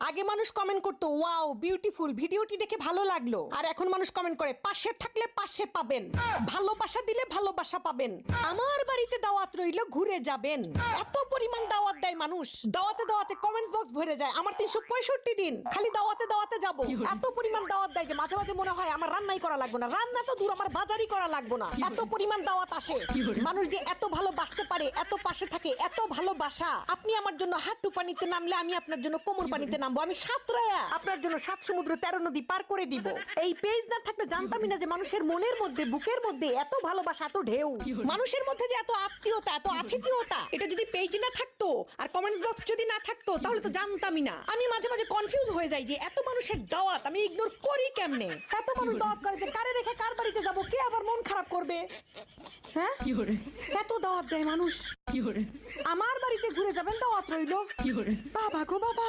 আগে মানুষ কমেন্ট করতো ওয়াও বিউটিফুল, ভিডিওটি দেখে ভালো লাগলো। আর এখন মানুষ কমেন্ট করে পাশে থাকলে পাশে পাবেন, ভালোবাসা দিলে ভালোবাসা পাবেন, আমার বাড়িতে দাওয়াত রইলো ঘুরে যাবেন। এত পরিমাণ দাওয়াত দেয় মানুষ, দাওয়াতে দাওয়াতে কমেন্টস বক্স ভরে যায়। আমার 365 দিন খালি দাওয়াতে দাওয়াতে যাব। এত পরিমাণ দাওয়াত দেয় যে মাঝে মাঝে মনে হয় আমার রান্নাই করা লাগবে না, রান্না তো দূর, আমার বাজারই করা লাগবে না। এত পরিমাণ দাওয়াত আসে। মানুষ যে এত ভালোবাসতে পারে, এত পাশে থাকে, এত ভালোবাসা। আপনি আমার জন্য হাঁটু পানিতে নামলে আমি আপনার জন্য কোমর পানিতে নামবো। আমি সাঁতরায়া আপনার জন্য 7 সমুদ্র 13 নদী পার করে দিব। এই পেজ না থাকলে জানতামই না যে মানুষের মনের মধ্যে, বুকের মধ্যে এত ভালোবাসা, এত ঢেউ। মানুষের মধ্যে যে এত আত্মীয়তা, এত আতিথেয়তা, এটা যদি পেজ না থাকতো আর কমেন্টস বক্স যদি না থাকতো তাহলে তো জানতামই না। আমি মাঝে মাঝে কনফিউজ হয়ে যাই যে এত মানুষের দাওয়াত আমি ইগনোর করি কেমনে। এত মানুষ দাওয়াত করে যে কারে রেখে কার বাড়িতে যাব, কে আবার মন খারাপ করবে। হ্যাঁ, এত দাওয়াত দেয় মানুষ। আমার বাড়িতে ঘুরে যাবেন, দাওয়াত রইলো। বাবা গো বাবা।